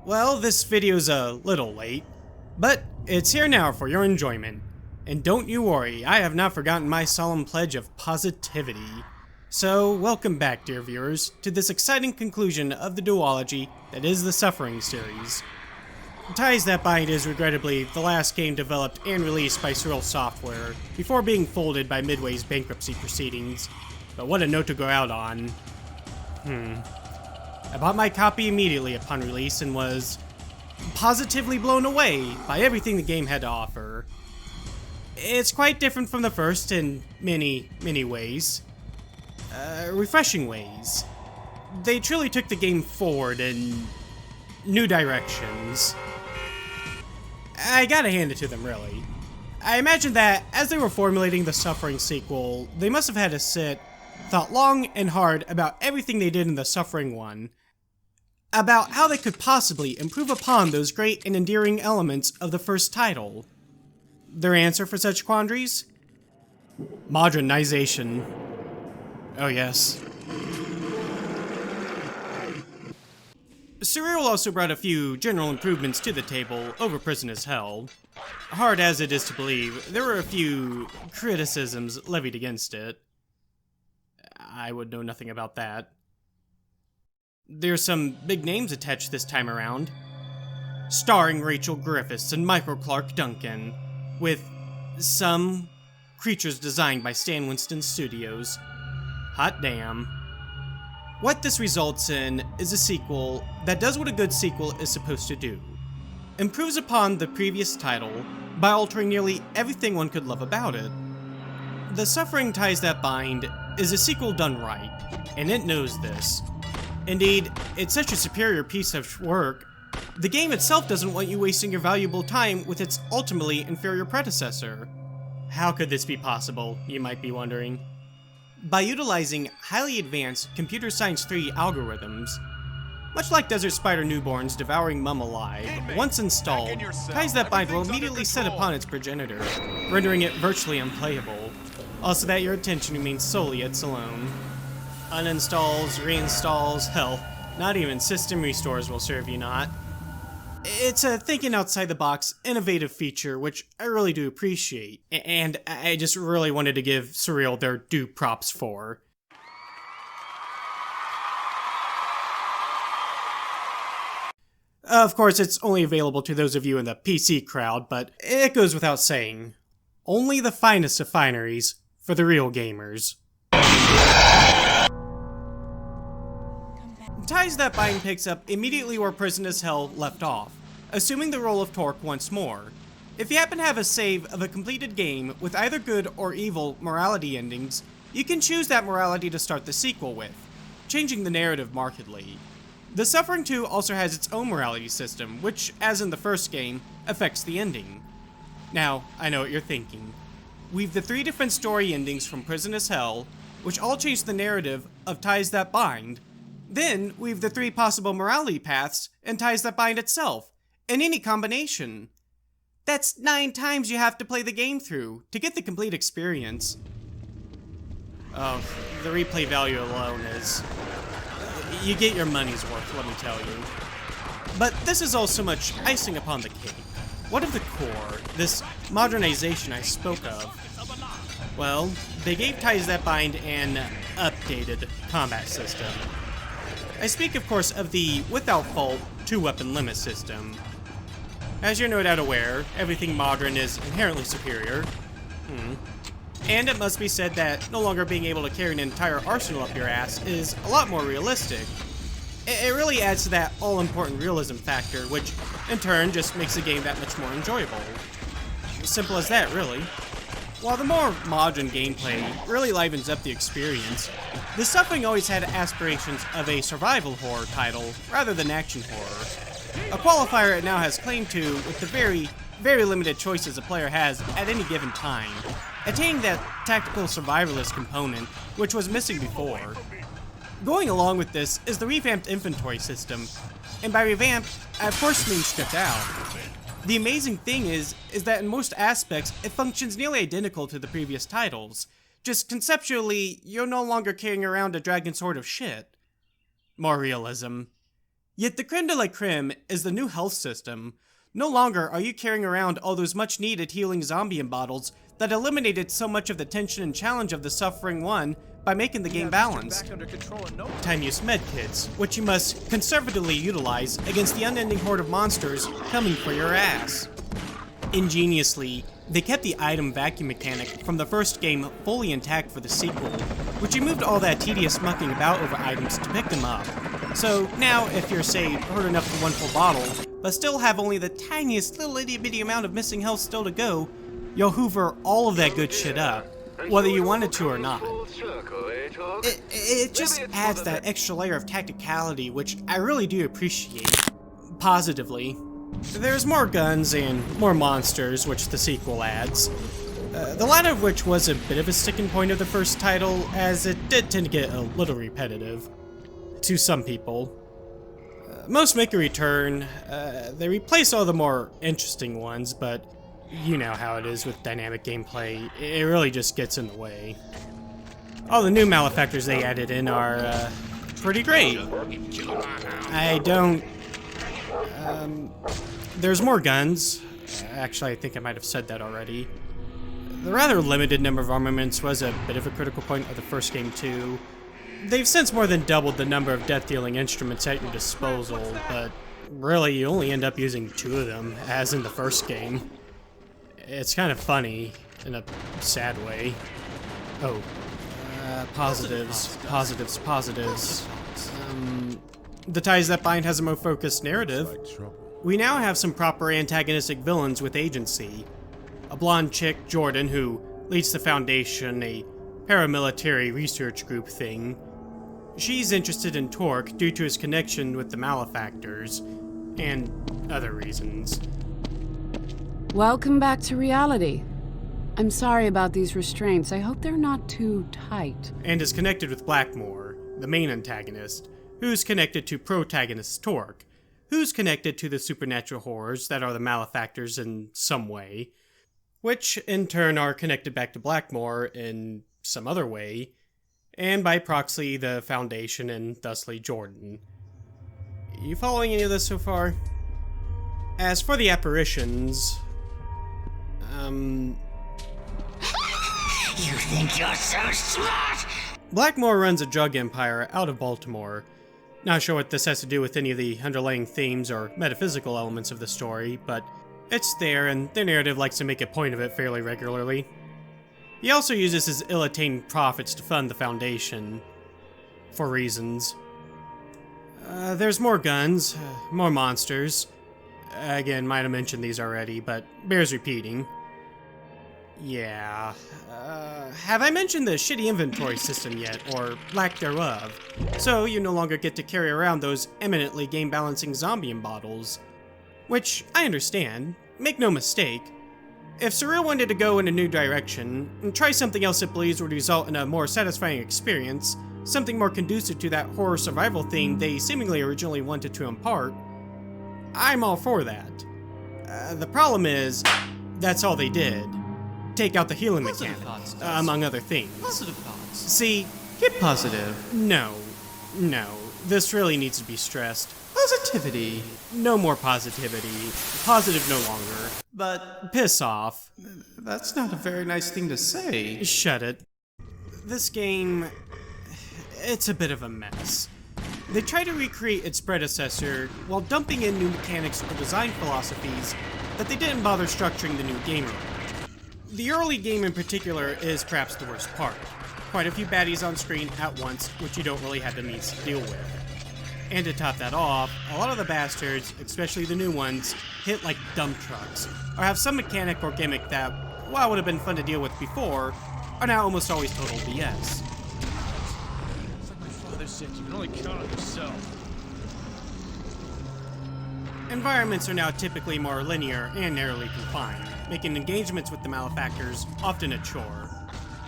Well, this video's a little late, but it's here now for your enjoyment. And don't you worry, I have not forgotten my solemn pledge of positivity. So, welcome back, dear viewers, to this exciting conclusion of the duology that is the Suffering series. Ties That Bind is regrettably the last game developed and released by Surreal Software, before being folded by Midway's bankruptcy proceedings. But what a note to go out on. I bought my copy immediately upon release and was positively blown away by everything the game had to offer. It's quite different from the first in many, many ways. Refreshing ways. They truly took the game forward in new directions. I gotta hand it to them, really. I imagine that as they were formulating the Suffering sequel, they must have had to thought long and hard about everything they did in the Suffering one, about how they could possibly improve upon those great and endearing elements of the first title. Their answer for such quandaries? Modernization. Oh yes. Surreal also brought a few general improvements to the table over Prison as Hell. Hard as it is to believe, there were a few criticisms levied against it. I would know nothing about that. There's some big names attached this time around. Starring Rachel Griffiths and Michael Clark Duncan, with some creatures designed by Stan Winston Studios. Hot damn. What this results in is a sequel that does what a good sequel is supposed to do. Improves upon the previous title by altering nearly everything one could love about it. The Suffering Ties That Bind is a sequel done right, and it knows this. Indeed, it's such a superior piece of work, the game itself doesn't want you wasting your valuable time with its ultimately inferior predecessor. How could this be possible, you might be wondering? By utilizing highly advanced Computer Science 3 algorithms. Much like Desert Spider Newborn's devouring mum alive, once installed, Ties That Bind will immediately set upon its progenitor, rendering it virtually unplayable, also that your attention remains solely its own. Uninstalls, reinstalls, hell, not even system restores will serve you not. It's a thinking outside the box, innovative feature which I really do appreciate, and I just really wanted to give Surreal their due props for. Of course, it's only available to those of you in the PC crowd, but it goes without saying. Only the finest of fineries for the real gamers. Ties That Bind picks up immediately where Prison as Hell left off, assuming the role of Torque once more. If you happen to have a save of a completed game with either good or evil morality endings, you can choose that morality to start the sequel with, changing the narrative markedly. The Suffering 2 also has its own morality system, which, as in the first game, affects the ending. Now, I know what you're thinking. We've the 3 different story endings from Prison as Hell, which all change the narrative of Ties That Bind. Then, we've the 3 possible morality paths and Ties That Bind itself, in any combination. That's 9 times you have to play the game through to get the complete experience. Oh, the replay value alone is... you get your money's worth, let me tell you. But this is all so much icing upon the cake. What of the core, this modernization I spoke of? Well, they gave Ties That Bind an updated combat system. I speak, of course, of the without fault 2-weapon limit system. As you're no doubt aware, everything modern is inherently superior. And it must be said that no longer being able to carry an entire arsenal up your ass is a lot more realistic. It really adds to that all-important realism factor, which in turn just makes the game that much more enjoyable. Simple as that, really. While the more modern gameplay really livens up the experience, the Suffering always had aspirations of a survival horror title rather than action horror. A qualifier it now has claim to with the very, very limited choices a player has at any given time, attaining that tactical survivalist component which was missing before. Going along with this is the revamped inventory system, and by revamped, I of course mean stripped out. The amazing thing is that in most aspects, it functions nearly identical to the previous titles. Just conceptually, you're no longer carrying around a dragon sword of shit. More realism. Yet the creme de la creme is the new health system. No longer are you carrying around all those much needed healing zombie bottles that eliminated so much of the tension and challenge of the suffering one by making the game balanced. Time use medkits, which you must conservatively utilize against the unending horde of monsters coming for your ass. Ingeniously, they kept the item vacuum mechanic from the first game fully intact for the sequel, which removed all that tedious mucking about over items to pick them up. So now, if you're, say, hurt enough for one full bottle, but still have only the tiniest little itty-bitty amount of missing health still to go, you'll hoover all of that good shit up, whether you wanted to or not. It just adds that extra layer of tacticality, which I really do appreciate. Positively. There's more guns and more monsters, which the sequel adds. The latter of which was a bit of a sticking point of the first title, as it did tend to get a little repetitive. To some people. Most make a return. They replace all the more interesting ones, but you know how it is with dynamic gameplay. It really just gets in the way. All the new malefactors they added in are pretty great. There's more guns. Actually, I think I might have said that already. The rather limited number of armaments was a bit of a critical point of the first game too. They've since more than doubled the number of death-dealing instruments at your disposal, but really you only end up using 2 of them, as in the first game. It's kind of funny, in a sad way. Oh. Positives. The ties that bind has a more focused narrative. We now have some proper antagonistic villains with agency. A blonde chick, Jordan, who leads the Foundation, a paramilitary research group thing. She's interested in Torque due to his connection with the malefactors, and other reasons. Welcome back to reality. I'm sorry about these restraints. I hope they're not too tight. And is connected with Blackmore, the main antagonist, who's connected to protagonist Torque, who's connected to the supernatural horrors that are the malefactors in some way, which in turn are connected back to Blackmore in some other way, and by proxy the Foundation and thusly Jordan. You following any of this so far? As for the apparitions, You think you're so smart? Blackmore runs a drug empire out of Baltimore. Not sure what this has to do with any of the underlying themes or metaphysical elements of the story, but it's there and the narrative likes to make a point of it fairly regularly. He also uses his ill-attained profits to fund the Foundation. For reasons. There's more guns, more monsters. Again, might have mentioned these already, but bears repeating. Yeah. Have I mentioned the shitty inventory system yet, or lack thereof? So you no longer get to carry around those eminently game-balancing zombie bottles. Which, I understand. Make no mistake. If Surreal wanted to go in a new direction, and try something else it believes would result in a more satisfying experience, something more conducive to that horror survival theme they seemingly originally wanted to impart, I'm all for that. The problem is, that's all they did. Take out the healing mechanic, among other things. Positive thoughts. See, Get positive. no, this really needs to be stressed. Positivity. No more positivity. Positive no longer. But Piss off. that's not a very nice thing to say. Shut it. This game, it's a bit of a mess. They try to recreate its predecessor while dumping in new mechanics or design philosophies that they didn't bother structuring the new game around. The early game in particular is perhaps the worst part. Quite a few baddies on screen at once, which you don't really have the means to deal with. And to top that off, a lot of the bastards, especially the new ones, hit like dump trucks, or have some mechanic or gimmick that, while would have been fun to deal with before, are now almost always total BS. It's like my father said, you can only count on yourself. Environments are now typically more linear and narrowly confined, making engagements with the malefactors often a chore.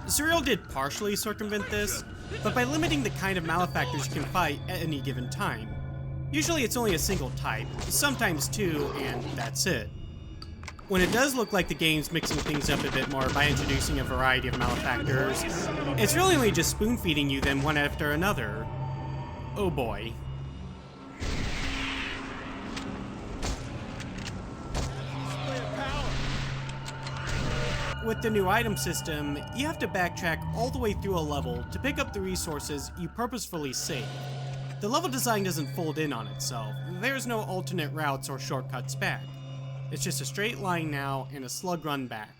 Surreal did partially circumvent this, but by limiting the kind of malefactors you can fight at any given time. Usually it's only a single type, sometimes two, and that's it. When it does look like the game's mixing things up a bit more by introducing a variety of malefactors, it's really only just spoon-feeding you them one after another. Oh boy. With the new item system, you have to backtrack all the way through a level to pick up the resources you purposefully saved. The level design doesn't fold in on itself. There's no alternate routes or shortcuts back. It's just a straight line now and a slug run back.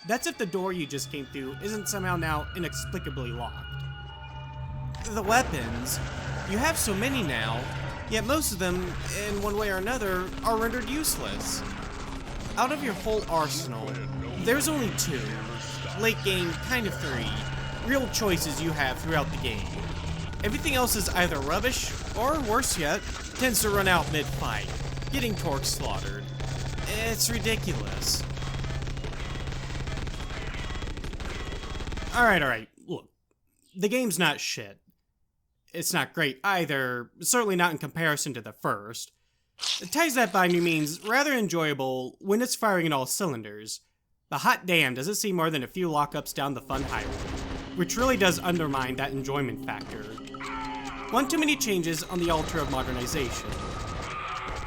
That's if the door you just came through isn't somehow now inexplicably locked. The weapons. You have so many now, yet most of them, in one way or another, are rendered useless. Out of your whole arsenal, there's only 2, late game kind of 3, real choices you have throughout the game. Everything else is either rubbish, or worse yet, tends to run out mid-fight, getting Torque slaughtered. It's ridiculous. Alright, look. The game's not shit. It's not great either, certainly not in comparison to the first. Ties that bind me means rather enjoyable when it's firing in all cylinders, but hot damn does it see more than a few lockups down the fun highway, which really does undermine that enjoyment factor. One too many changes on the altar of modernization.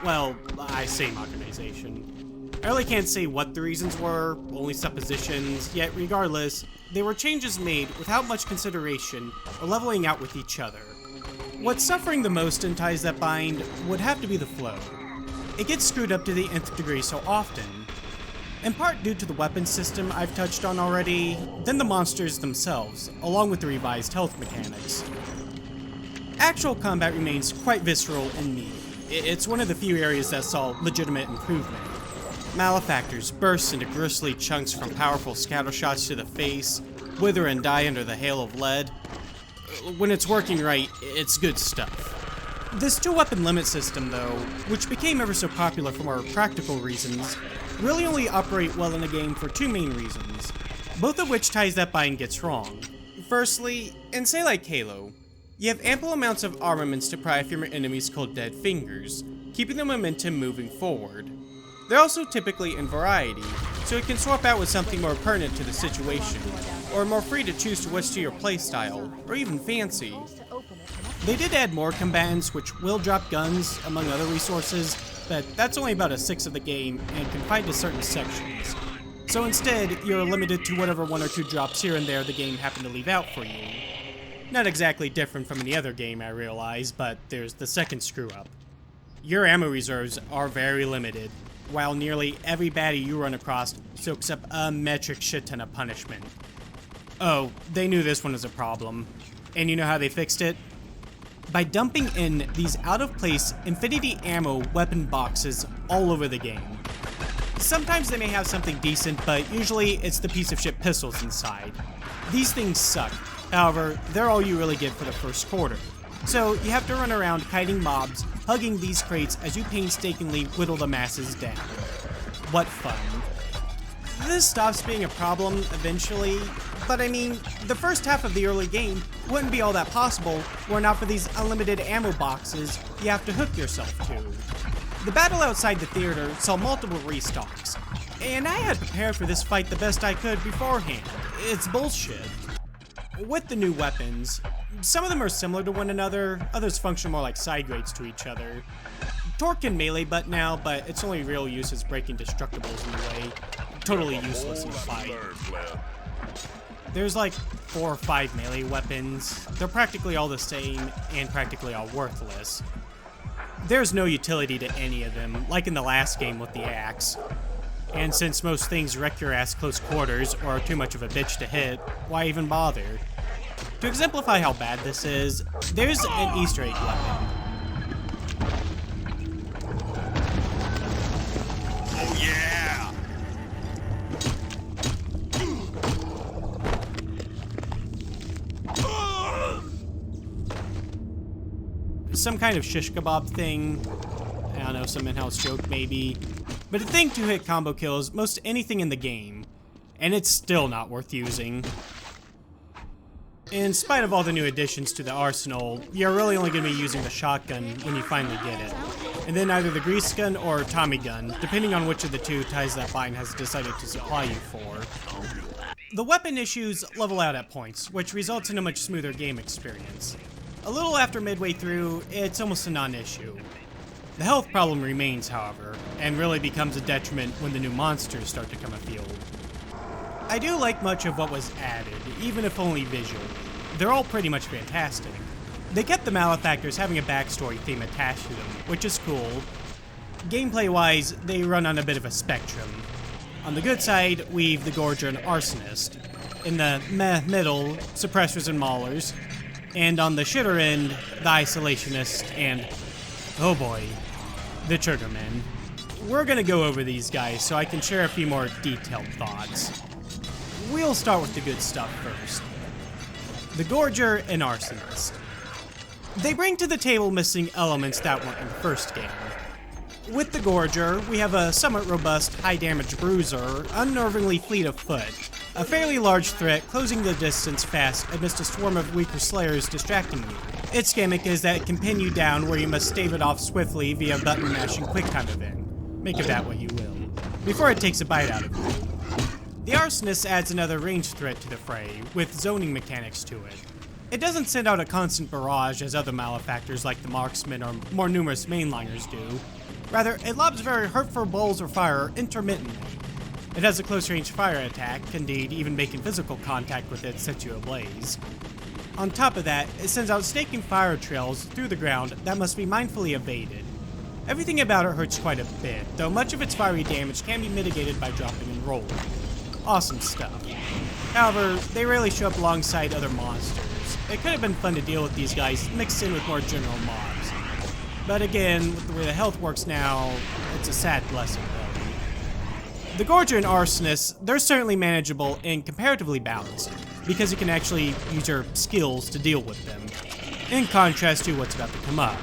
Well, I say modernization. I really can't say what the reasons were, only suppositions, yet regardless, they were changes made without much consideration or leveling out with each other. What's suffering the most in ties that bind would have to be the flow. It gets screwed up to the nth degree so often, in part due to the weapon system I've touched on already, then the monsters themselves, along with the revised health mechanics. Actual combat remains quite visceral and neat. It's one of the few areas that saw legitimate improvement. Malefactors burst into grisly chunks from powerful scatter shots to the face, wither and die under the hail of lead. When it's working right, it's good stuff. This 2-weapon limit system, though, which became ever so popular for more practical reasons, really only operate well in a game for 2 main reasons, both of which ties that bind gets wrong. Firstly, in say like Halo, you have ample amounts of armaments to pry from your enemies called dead fingers, keeping the momentum moving forward. They're also typically in variety, so it can swap out with something more pertinent to the situation, or more free to choose to switch to your playstyle, or even fancy. They did add more combatants which will drop guns, among other resources, but that's only about 1/6 of the game and confined to certain sections. So instead, you're limited to whatever 1 or 2 drops here and there the game happened to leave out for you. Not exactly different from any other game, I realize, but there's the second screw-up. Your ammo reserves are very limited, while nearly every baddie you run across soaks up a metric shit ton of punishment. Oh, they knew this one was a problem. And you know how they fixed it? By dumping in these out-of-place infinity ammo weapon boxes all over the game. Sometimes they may have something decent, but usually it's the piece of shit pistols inside. These things suck. However, they're all you really get for the first quarter. So you have to run around kiting mobs, hugging these crates as you painstakingly whittle the masses down. What fun. This stops being a problem eventually, but I mean, the first half of the early game wouldn't be all that possible were it not for these unlimited ammo boxes you have to hook yourself to. The battle outside the theater saw multiple restocks, and I had prepared for this fight the best I could beforehand. It's bullshit. With the new weapons, some of them are similar to one another, others function more like side grades to each other. Torque can melee butt now, but its only real use is breaking destructibles in the way. Totally useless in a fight. There's like 4 or 5 melee weapons. They're practically all the same, and practically all worthless. There's no utility to any of them, like in the last game with the axe. And since most things wreck your ass close quarters or are too much of a bitch to hit, why even bother? To exemplify how bad this is, there's an Easter egg weapon. Oh yeah! Some kind of shish kebab thing. I don't know, some in-house joke maybe. But a thing to hit combo kills most anything in the game. And it's still not worth using. In spite of all the new additions to the arsenal, you're really only going to be using the shotgun when you finally get it. And then either the grease gun or Tommy gun, depending on which of the two ties that bind has decided to supply you for. The weapon issues level out at points, which results in a much smoother game experience. A little after midway through, it's almost a non-issue. The health problem remains, however, and really becomes a detriment when the new monsters start to come afield. I do like much of what was added, even if only visual. They're all pretty much fantastic. They kept the malefactors having a backstory theme attached to them, which is cool. Gameplay-wise, they run on a bit of a spectrum. On the good side, we've the Gorger and Arsonist. In the middle, Suppressors and Maulers. And on the shitter end, the Isolationists and, oh boy, the Triggerman. We're gonna go over these guys so I can share a few more detailed thoughts. We'll start with the good stuff first. The Gorger and Arsonist. They bring to the table missing elements that weren't in the first game. With the Gorger, we have a somewhat robust, high-damage bruiser, unnervingly fleet of foot, a fairly large threat closing the distance fast amidst a swarm of weaker slayers distracting you. Its gimmick is that it can pin you down where you must stave it off swiftly via button-mashing quick-time event. Make of that what you will, before it takes a bite out of you. The Arsonist adds another ranged threat to the fray, with zoning mechanics to it. It doesn't send out a constant barrage as other malefactors like the Marksman or more numerous mainliners do. Rather, it lobs very hurtful bolts of fire intermittently. It has a close-range fire attack, indeed, even making physical contact with it sets you ablaze. On top of that, it sends out snaking fire trails through the ground that must be mindfully evaded. Everything about it hurts quite a bit, though much of its fiery damage can be mitigated by dropping and rolling. Awesome stuff. However, they rarely show up alongside other monsters. It could have been fun to deal with these guys mixed in with more general mobs. But again, with the way the health works now, it's a sad blessing though. The Gorger and Arsonist, they're certainly manageable and comparatively balanced, because you can actually use your skills to deal with them, in contrast to what's about to come up.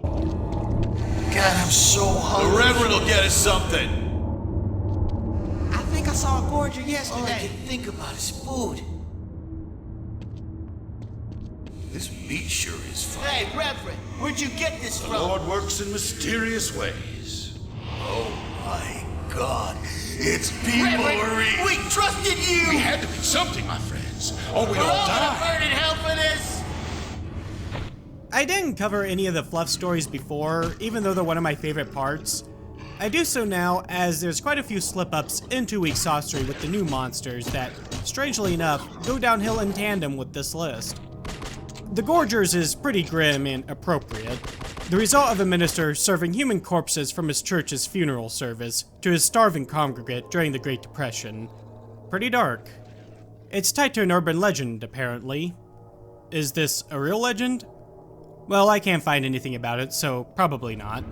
God, I'm so hungry. The Reverend will get us something. I think I saw a Gorger yesterday. All I can think about is food. This meat sure is fine. Hey, Reverend, where'd you get this The from? Lord works in mysterious ways. Oh my God. It's people we're eating. We trusted you! We had to be something, my friends, or we'd We're all all gonna die. burn in hell for this! I didn't cover any of the fluff stories before, even though they're one of my favorite parts. I do so now, as there's quite a few slip-ups in 2 Week Sorcery with the new monsters that, strangely enough, go downhill in tandem with this list. The Gorger's is pretty grim and appropriate, the result of a minister serving human corpses from his church's funeral service to his starving congregate during the Great Depression. Pretty dark. It's tied to an urban legend, apparently. Is this a real legend? Well, I can't find anything about it, so probably not.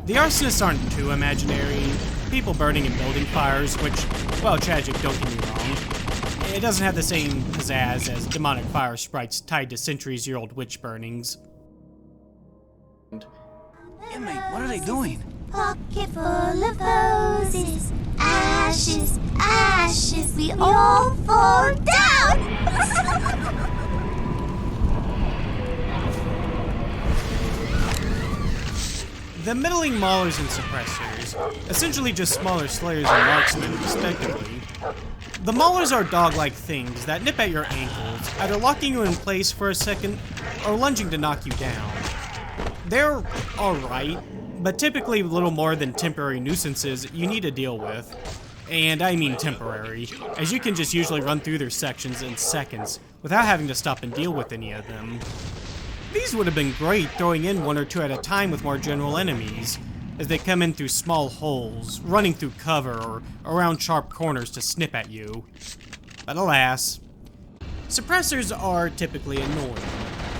The Arsonists aren't too imaginary. People burning and building fires, which, well, tragic, don't get me wrong. It doesn't have the same pizzazz as demonic fire sprites tied to centuries-year-old witch burnings. Inmate, what are they doing? Pocket full of posies, ashes, ashes, we all fall down. The middling Maulers and Suppressors, essentially just smaller Slayers and Marksmen, respectively. The Maulers are dog-like things that nip at your ankles, either locking you in place for a second, or lunging to knock you down. They're alright, but typically little more than temporary nuisances you need to deal with. And I mean temporary, as you can just usually run through their sections in seconds, without having to stop and deal with any of them. These would have been great throwing in 1 or 2 at a time with more general enemies, as they come in through small holes, running through cover, or around sharp corners to snip at you. But alas. Suppressors are typically annoying.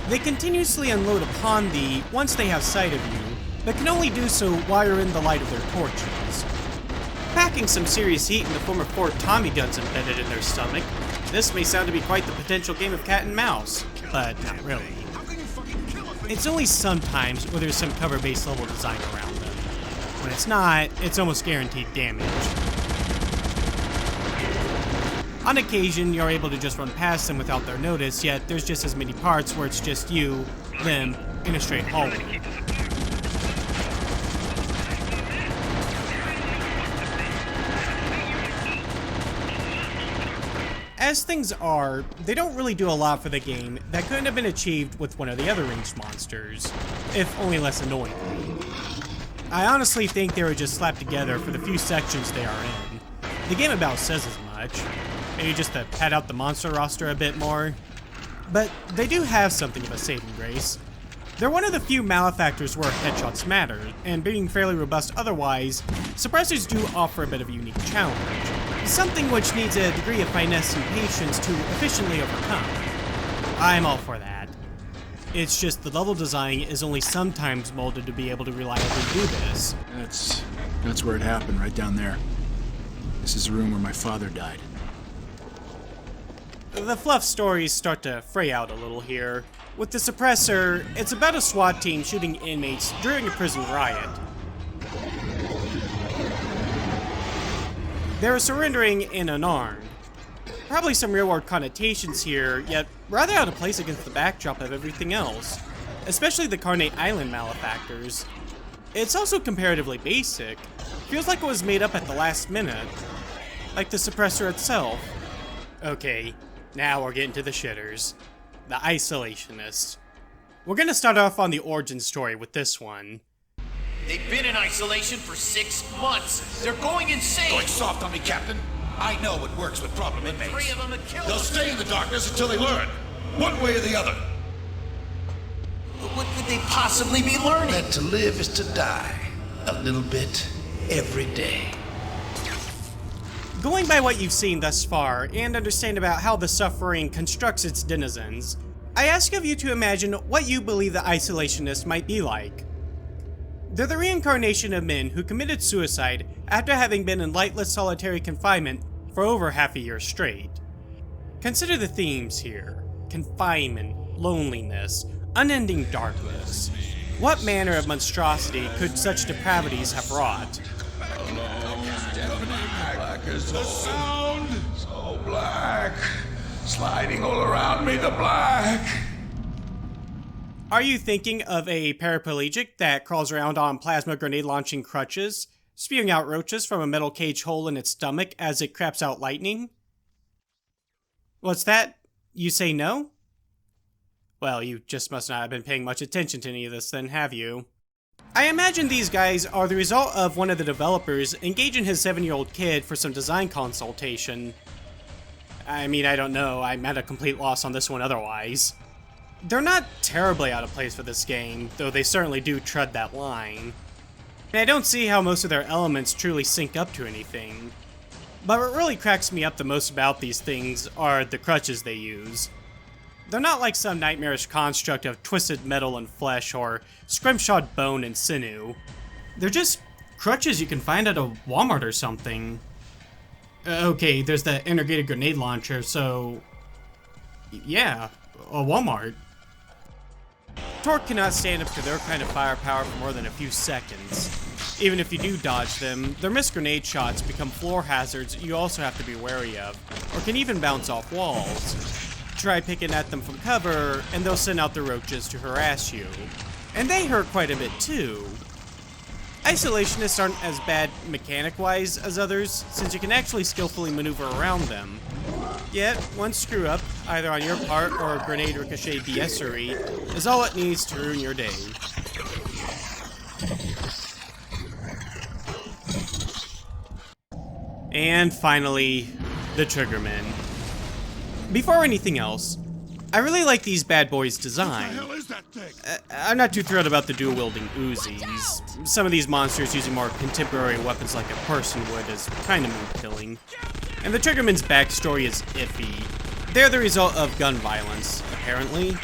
They continuously unload upon thee once they have sight of you, but can only do so while you're in the light of their torches. Packing some serious heat in the form of 4 Tommy guns embedded in their stomach, this may sound to be quite the potential game of cat and mouse, but not really. It's only sometimes where there's some cover-based level design around them. When it's not, it's almost guaranteed damage. On occasion, you're able to just run past them without their notice, yet there's just as many parts where it's just you, them, in a straight hallway. As things are, they don't really do a lot for the game that couldn't have been achieved with one of the other ranged monsters, if only less annoyingly. I honestly think they were just slapped together for the few sections they are in. The game about says as much, maybe just to pad out the monster roster a bit more. But they do have something of a saving grace. They're one of the few malefactors where headshots matter, and being fairly robust otherwise, suppressors do offer a bit of a unique challenge. Something which needs a degree of finesse and patience to efficiently overcome. I'm all for that. It's just the level design is only sometimes molded to be able to reliably do this. That's where it happened, right down there. This is the room where my father died. The fluff stories start to fray out a little here. With the suppressor, it's about a SWAT team shooting inmates during a prison riot. They're surrendering and unarmed. Probably some real-world connotations here, yet rather out of place against the backdrop of everything else, especially the Carnate Island malefactors. It's also comparatively basic. Feels like it was made up at the last minute, like the suppressor itself. Okay, now we're getting to the shitters. The Isolationists. We're gonna start off on the origin story with this one. They've been in isolation for 6 months. They're going insane. Going soft on me, Captain. I know it works with problem inmates. 3 of them have killed They'll us. stay in the darkness until they learn, one way or the other. What could they possibly be learning? That to live is to die. A little bit every day. Going by what you've seen thus far, and understand about how the suffering constructs its denizens, I ask of you to imagine what you believe the Isolationists might be like. They're the reincarnation of men who committed suicide after having been in lightless solitary confinement for over half a year straight. Consider the themes here: confinement, loneliness, unending darkness. What manner of monstrosity could such depravities have wrought? The sound, so black, sliding all around me, the black. Are you thinking of a paraplegic that crawls around on plasma grenade launching crutches, spewing out roaches from a metal cage hole in its stomach as it craps out lightning? What's that? You say no? Well, you just must not have been paying much attention to any of this then, have you? I imagine these guys are the result of one of the developers engaging his 7-year-old kid for some design consultation. I mean, I don't know, I'm at a complete loss on this one otherwise. They're not terribly out of place for this game, though they certainly do tread that line. And I don't see how most of their elements truly sync up to anything. But what really cracks me up the most about these things are the crutches they use. They're not like some nightmarish construct of twisted metal and flesh or scrimshawed bone and sinew. They're just crutches you can find at a Walmart or something. Okay, there's the integrated grenade launcher, so yeah, a Walmart. Torque cannot stand up to their kind of firepower for more than a few seconds. Even if you do dodge them, their missed grenade shots become floor hazards you also have to be wary of, or can even bounce off walls. Try picking at them from cover, and they'll send out the roaches to harass you. And they hurt quite a bit too. Isolationists aren't as bad mechanic-wise as others, since you can actually skillfully maneuver around them. Yet, one screw-up, either on your part or a grenade ricochet BS-ery, is all it needs to ruin your day. And finally, the Triggerman. Before anything else, I really like these bad boys' design. What the hell is that thing? I'm not too thrilled about the dual-wielding Uzis. Some of these monsters using more contemporary weapons like a person would is kind of mood-killing. And the Triggerman's backstory is iffy. They're the result of gun violence, apparently.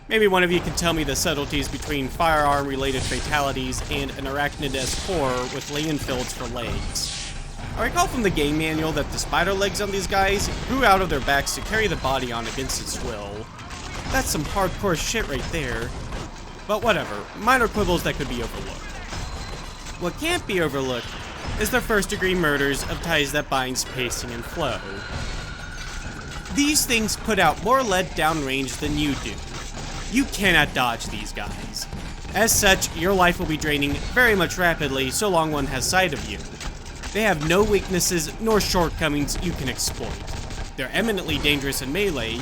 Maybe one of you can tell me the subtleties between firearm-related fatalities and an arachnid-esque horror with lay-in-fields for legs. I recall from the game manual that the spider legs on these guys grew out of their backs to carry the body on against its will. That's some hardcore shit right there. But whatever, minor quibbles that could be overlooked. What can't be overlooked is their first-degree murders of ties that binds pacing and flow. These things put out more lead downrange than you do. You cannot dodge these guys. As such, your life will be draining very much rapidly so long one has sight of you. They have no weaknesses nor shortcomings you can exploit. They're eminently dangerous in melee.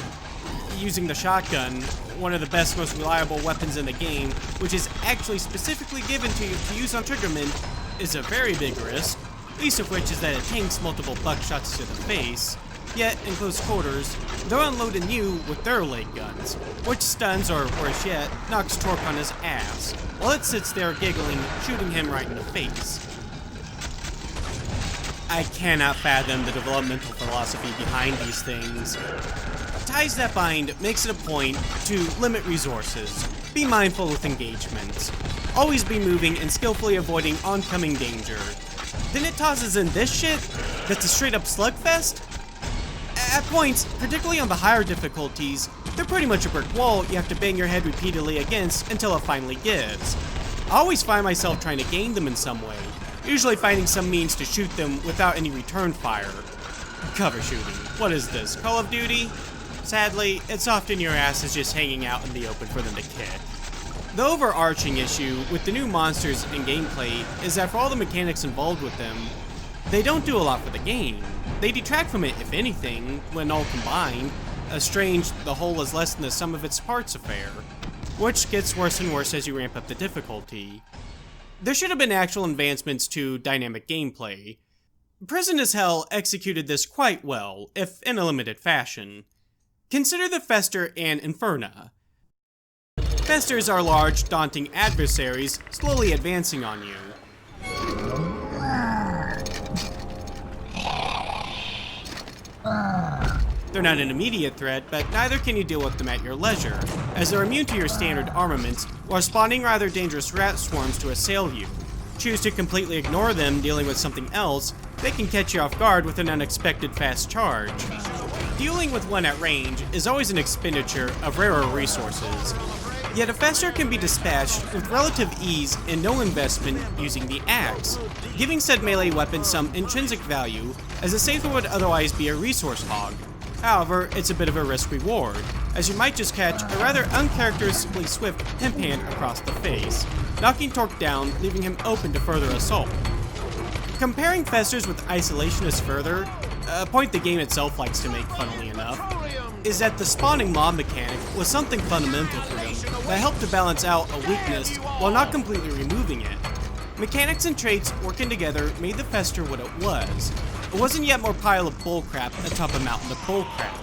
Using the shotgun, one of the best, most reliable weapons in the game, which is actually specifically given to you to use on Triggerman, is a very big risk, least of which is that it tanks multiple buckshots to the face. Yet, in close quarters, they're unloading you with their leg guns, which stuns, or worse yet, knocks Torque on his ass, while it sits there giggling, shooting him right in the face. I cannot fathom the developmental philosophy behind these things. Ties that bind makes it a point to limit resources, be mindful with engagements, always be moving and skillfully avoiding oncoming danger. Then it tosses in this shit that's a straight up slugfest? At points, particularly on the higher difficulties, they're pretty much a brick wall you have to bang your head repeatedly against until it finally gives. I always find myself trying to gain them in some way, usually finding some means to shoot them without any return fire. Cover shooting. What is this, Call of Duty? Sadly, it's often your ass is just hanging out in the open for them to kick. The overarching issue with the new monsters and gameplay is that for all the mechanics involved with them, they don't do a lot for the game. They detract from it, if anything, when all combined. A strange, the whole is less than the sum of its parts affair, which gets worse and worse as you ramp up the difficulty. There should have been actual advancements to dynamic gameplay. Prison as Hell executed this quite well, if in a limited fashion. Consider the Fester and Inferna. Festers are large, daunting adversaries slowly advancing on you. They're not an immediate threat, but neither can you deal with them at your leisure, as they're immune to your standard armaments while spawning rather dangerous rat swarms to assail you. Choose to completely ignore them dealing with something else, they can catch you off guard with an unexpected fast charge. Dealing with one at range is always an expenditure of rarer resources, yet a Fester can be dispatched with relative ease and no investment using the axe, giving said melee weapon some intrinsic value, as a safer would otherwise be a resource hog. However, it's a bit of a risk-reward, as you might just catch a rather uncharacteristically swift pimp hand across the face, knocking Torque down, leaving him open to further assault. Comparing Festers with Isolationists further, a point the game itself likes to make, funnily enough, is that the spawning mob mechanic was something fundamental for them that helped to balance out a weakness while not completely removing it. Mechanics and traits working together made the Fester what it was. It wasn't yet more pile of bullcrap atop a mountain of bullcrap.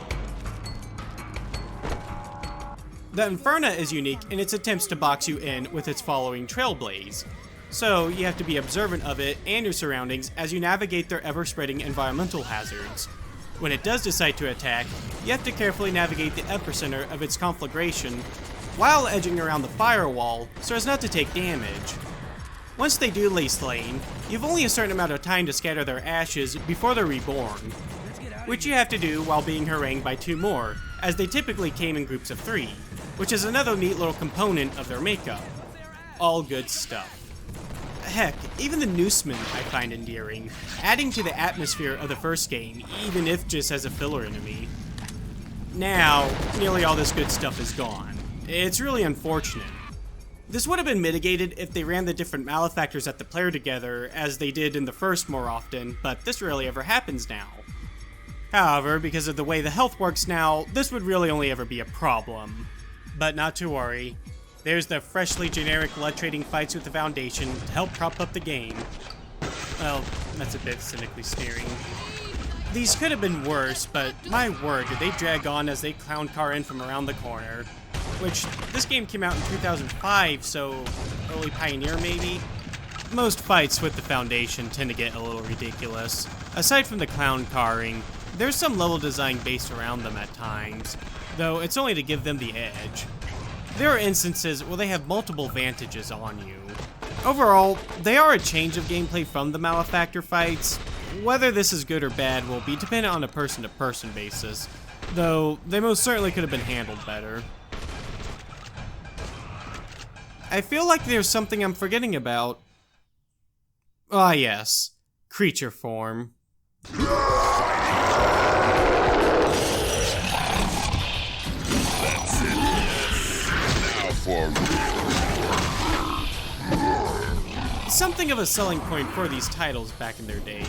The Inferna is unique in its attempts to box you in with its following trailblaze, so you have to be observant of it and your surroundings as you navigate their ever-spreading environmental hazards. When it does decide to attack, you have to carefully navigate the epicenter of its conflagration while edging around the firewall so as not to take damage. Once they do lay slain, you've only a certain amount of time to scatter their ashes before they're reborn, which you have to do while being harangued by two more, as they typically came in groups of 3, which is another neat little component of their makeup. All good stuff. Heck, even the Noosemen I find endearing, adding to the atmosphere of the first game, even if just as a filler enemy. Now, nearly all this good stuff is gone. It's really unfortunate. This would have been mitigated if they ran the different malefactors at the player together, as they did in the first more often, but this rarely ever happens now. However, because of the way the health works now, this would really only ever be a problem. But not to worry. There's the freshly generic blood trading fights with the Foundation to help prop up the game. Well, that's a bit cynically sneering. These could have been worse, but my word, did they drag on as they clown car in from around the corner. Which, this game came out in 2005, so early Pioneer maybe? Most fights with the Foundation tend to get a little ridiculous. Aside from the clown carring, there's some level design based around them at times, though it's only to give them the edge. There are instances where they have multiple vantages on you. Overall, they are a change of gameplay from the Malefactor fights. Whether this is good or bad will be dependent on a person-to-person basis, though they most certainly could have been handled better. I feel like there's something I'm forgetting about. Ah yes, creature form. That's it. Now for real. Something of a selling point for these titles back in their day,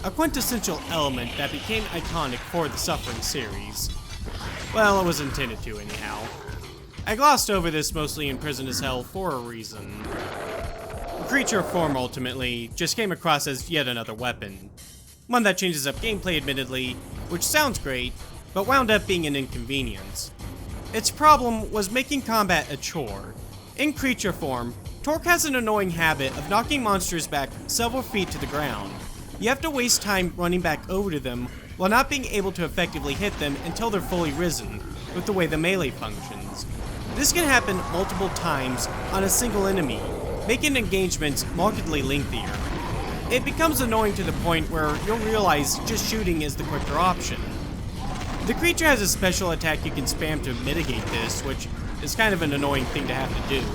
a quintessential element that became iconic for the Suffering series. Well, it was intended to anyhow. I glossed over this mostly in Prison as Hell for a reason. Creature form ultimately just came across as yet another weapon. One that changes up gameplay admittedly, which sounds great, but wound up being an inconvenience. Its problem was making combat a chore. In creature form, Torque has an annoying habit of knocking monsters back several feet to the ground. You have to waste time running back over to them while not being able to effectively hit them until they're fully risen, with the way the melee functions. This can happen multiple times on a single enemy, making engagements markedly lengthier. It becomes annoying to the point where you'll realize just shooting is the quicker option. The creature has a special attack you can spam to mitigate this, which is kind of an annoying thing to have to do.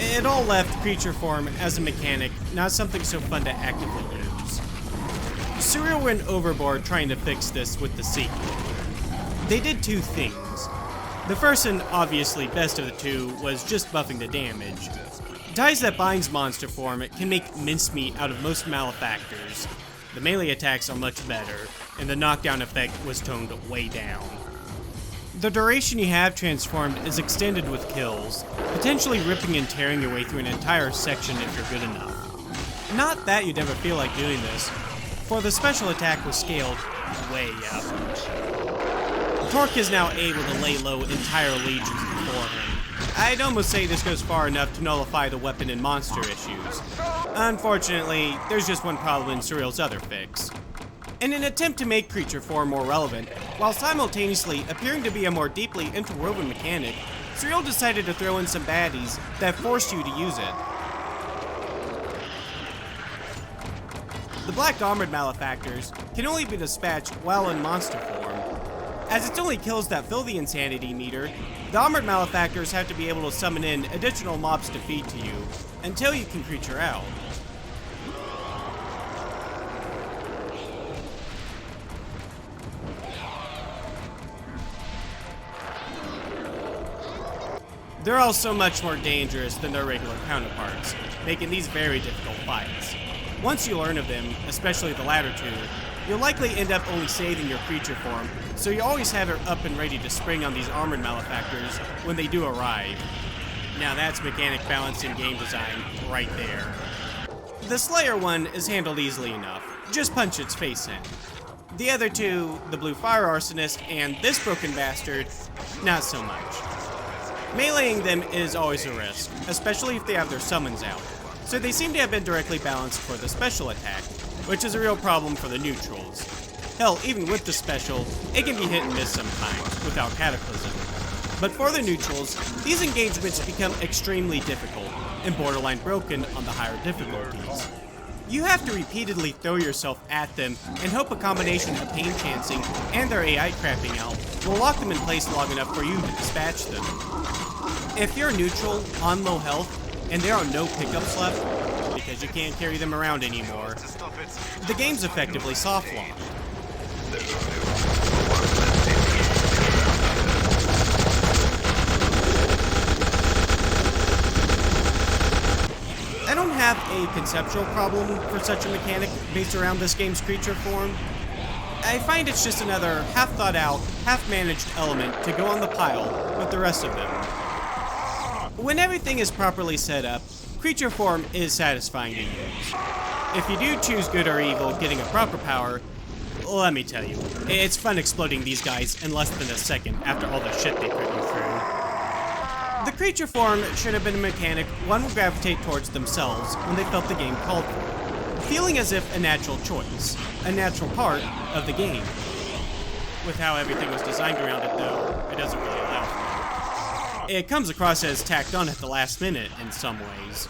It all left creature form as a mechanic, not something so fun to actively use. Surreal went overboard trying to fix this with the sequel. They did two things. The first and obviously best of the two was just buffing the damage. Ties that binds monster form can make mincemeat out of most malefactors. The melee attacks are much better, and the knockdown effect was toned way down. The duration you have transformed is extended with kills, potentially ripping and tearing your way through an entire section if you're good enough. Not that you'd ever feel like doing this, for the special attack was scaled way up. Torque is now able to lay low entire legions before him. I'd almost say this goes far enough to nullify the weapon and monster issues. Unfortunately, there's just one problem in Surreal's other fix. In an attempt to make creature form more relevant, while simultaneously appearing to be a more deeply interwoven mechanic, Surreal decided to throw in some baddies that forced you to use it. The Black Armored Malefactors can only be dispatched while in monster form. As it's only kills that fill the insanity meter, the Armored Malefactors have to be able to summon in additional mobs to feed to you, until you can creature out. They're all so much more dangerous than their regular counterparts, making these very difficult fights. Once you learn of them, especially the latter two, you'll likely end up only saving your creature form, so you always have it up and ready to spring on these armored malefactors when they do arrive. Now that's mechanic balance and game design right there. The Slayer one is handled easily enough, just punch its face in. The other two, the Blue Fire Arsonist and this broken bastard, not so much. Meleeing them is always a risk, especially if they have their summons out, so they seem to have been directly balanced for the special attack, which is a real problem for the neutrals. Hell, even with the special, it can be hit and miss sometimes, without Cataclysm. But for the neutrals, these engagements become extremely difficult, and borderline broken on the higher difficulties. You have to repeatedly throw yourself at them and hope a combination of pain chancing and their AI crapping out will lock them in place long enough for you to dispatch them. If you're neutral, on low health, and there are no pickups left, because you can't carry them around anymore, the game's effectively soft-locked. I don't have a conceptual problem for such a mechanic based around this game's creature form. I find it's just another half-thought-out, half-managed element to go on the pile with the rest of them. When everything is properly set up, creature form is satisfying to use. If you do choose good or evil getting a proper power, let me tell you, it's fun exploding these guys in less than a second after all the shit they put you through. The creature form should have been a mechanic one would gravitate towards themselves when they felt the game called for, feeling as if a natural choice, a natural part of the game. With how everything was designed around it though, it doesn't really allow for it. It comes across as tacked on at the last minute in some ways.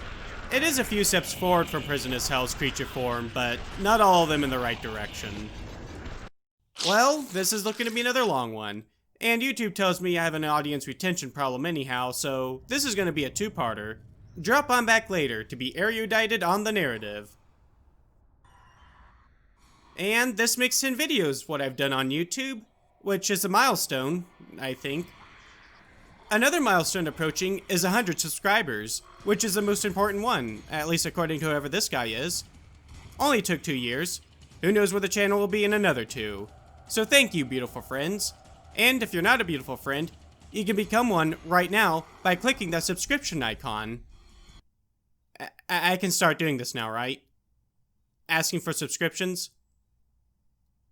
It is a few steps forward from Prison as Hell's creature form, but not all of them in the right direction. Well, this is looking to be another long one, and YouTube tells me I have an audience retention problem anyhow, so this is going to be a two-parter. Drop on back later to be erudited on the narrative. And this makes 10 videos what I've done on YouTube, which is a milestone, I think. Another milestone approaching is 100 subscribers. which is the most important one, at least according to whoever this guy is. Only took 2 years. Who knows where the channel will be in another 2. So thank you, beautiful friends. And if you're not a beautiful friend, you can become one right now by clicking that subscription icon. I can start doing this now, right? Asking for subscriptions?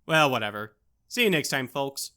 Well, whatever. See you next time, folks.